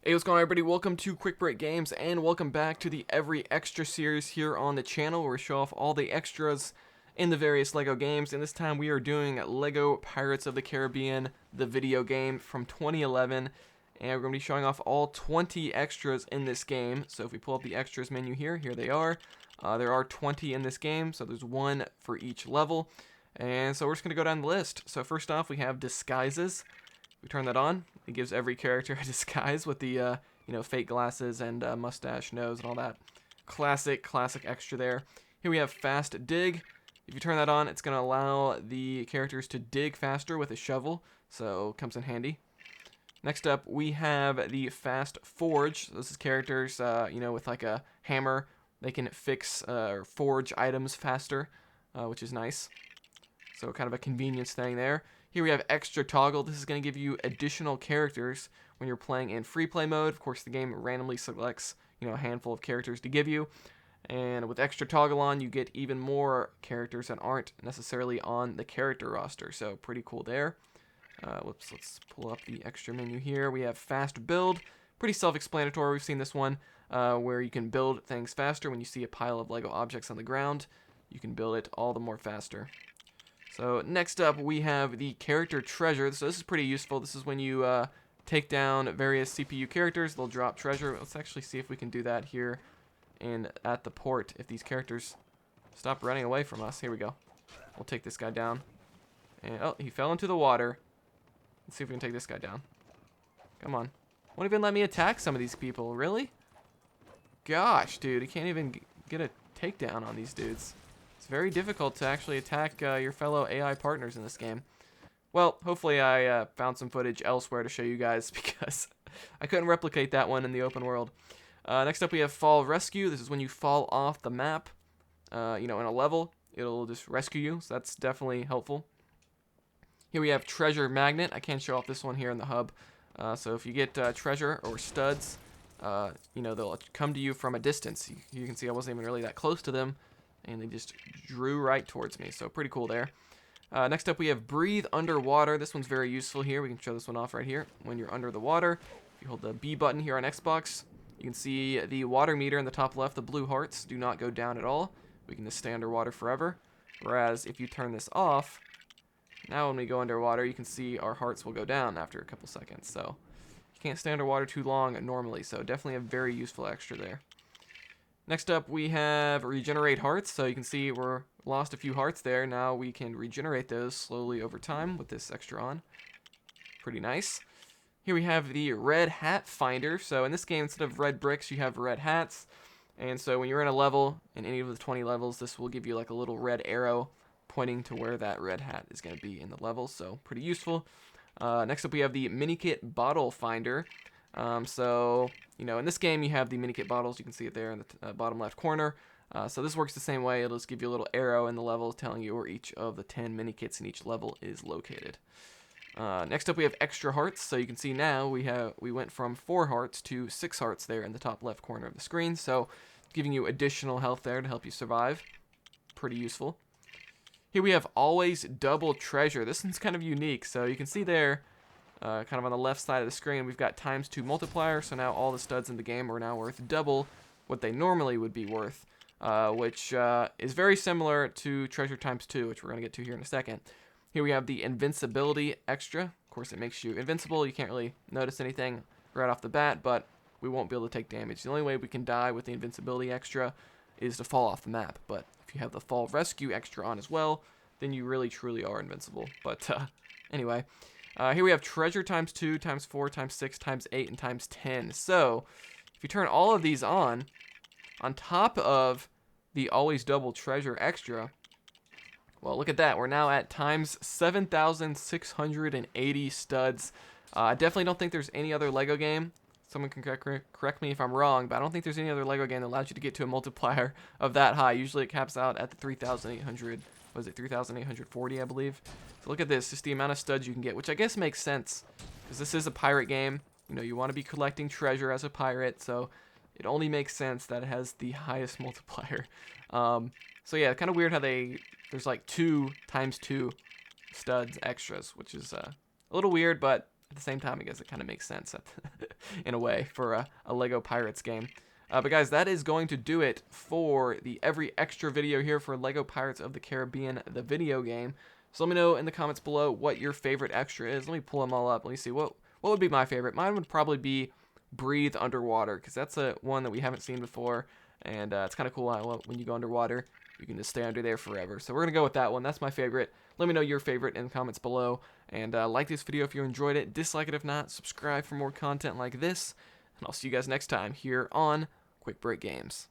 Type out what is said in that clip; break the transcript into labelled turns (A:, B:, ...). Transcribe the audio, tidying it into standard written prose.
A: Hey, what's going on, everybody? Welcome to Quick Break Games, and welcome back to the Every Extra series here on the channel, where we show off all the extras in the various LEGO games. And this time we are doing LEGO Pirates of the Caribbean, the video game from 2011. And we're going to be showing off all 20 extras in this game. So if we pull up the extras menu here they are. There are 20 in this game, so there's one for each level. And so we're just going to go down the list. So first off, we have disguises. We turn that on. It gives every character a disguise with the fake glasses and mustache, nose, and all that. Classic extra there. Here we have fast dig. If you turn that on, it's going to allow the characters to dig faster with a shovel, so it comes in handy. Next up, we have the fast forge. This is characters, with like a hammer. They can fix or forge items faster, which is nice. So kind of a convenience thing there. Here we have extra toggle. This is going to give you additional characters when you're playing in free play mode. Of course, the game randomly selects, a handful of characters to give you. And with extra toggle on, you get even more characters that aren't necessarily on the character roster. So pretty cool there. Let's pull up the extra menu here. We have fast build. Pretty self-explanatory. We've seen this one where you can build things faster. When you see a pile of Lego objects on the ground, you can build it all the more faster. So next up, we have the character treasure. So this is pretty useful. This is when you take down various CPU characters, they'll drop treasure. Let's actually see if we can do that here at the port. If these characters stop running away from us. Here we go. We'll take this guy down. And oh, he fell into the water. Let's see if we can take this guy down. Come on. Won't even let me attack some of these people. Really? Gosh, dude. You can't even get a takedown on these dudes. It's very difficult to actually attack your fellow AI partners in this game. Well, hopefully I found some footage elsewhere to show you guys, because I couldn't replicate that one in the open world. Next up, we have fall rescue. This is when you fall off the map, in a level. It'll just rescue you, so that's definitely helpful. Here we have treasure magnet. I can't show off this one here in the hub. So if you get treasure or studs, they'll come to you from a distance. You can see I wasn't even really that close to them, and they just drew right towards me. So pretty cool there. Next up, we have breathe underwater. This one's very useful here. We can show this one off right here. When you're under the water, if you hold the B button here on Xbox, you can see the water meter in the top left. The blue hearts do not go down at all. We can just stay underwater forever. Whereas if you turn this off, now when we go underwater, you can see our hearts will go down after a couple seconds. So you can't stay underwater too long normally. So definitely a very useful extra there. Next up, we have regenerate hearts. So you can see we're lost a few hearts there. Now we can regenerate those slowly over time with this extra on. Pretty nice. Here we have the red hat finder. So in this game, instead of red bricks, you have red hats. And so when you're in a level, in any of the 20 levels, this will give you like a little red arrow pointing to where that red hat is going to be in the level. So pretty useful. Next up, we have the mini kit bottle finder. In this game, you have the mini kit bottles. You can see it there in the bottom left corner. So this works the same way. It'll just give you a little arrow in the level telling you where each of the 10 mini kits in each level is located. Next up, we have extra hearts. So you can see now we went from 4 hearts to 6 hearts there in the top left corner of the screen. So giving you additional health there to help you survive. Pretty useful. Here we have always double treasure. This one's kind of unique. So you can see there, kind of on the left side of the screen, we've got ×2 multiplier. So now all the studs in the game are now worth double what they normally would be worth, which is very similar to treasure ×2, which we're going to get to here in a second. Here we have the invincibility extra. Of course, it makes you invincible. You can't really notice anything right off the bat, but we won't be able to take damage. The only way we can die with the invincibility extra is to fall off the map. But if you have the fall rescue extra on as well, then you really truly are invincible. But anyway, here we have treasure ×2, ×4, ×6, ×8, and ×10. So if you turn all of these on top of the always double treasure extra, well, look at that. We're now at ×7,680 studs. I definitely don't think there's any other LEGO game. Someone can correct me if I'm wrong, but I don't think there's any other LEGO game that allows you to get to a multiplier of that high. Usually it caps out at the 3,800, was it 3,840, I believe. So look at this, just the amount of studs you can get, which I guess makes sense, because this is a pirate game. You want to be collecting treasure as a pirate, so it only makes sense that it has the highest multiplier. So yeah, kind of weird how there's like 2 ×2 studs extras, which is a little weird, but At the same time, I guess it kind of makes sense in a way for a Lego Pirates game. But guys, that is going to do it for the every extra video here for Lego Pirates of the Caribbean, the video game. So let me know in the comments below what your favorite extra is. Let me pull them all up. Let me see what would be my favorite. Mine would probably be Breathe Underwater, because that's a one that we haven't seen before, and it's kind of cool how when you go underwater, you can just stay under there forever. So we're going to go with that one. That's my favorite. Let me know your favorite in the comments below, and like this video if you enjoyed it. Dislike it if not. Subscribe for more content like this, and I'll see you guys next time here on Quick Break Games.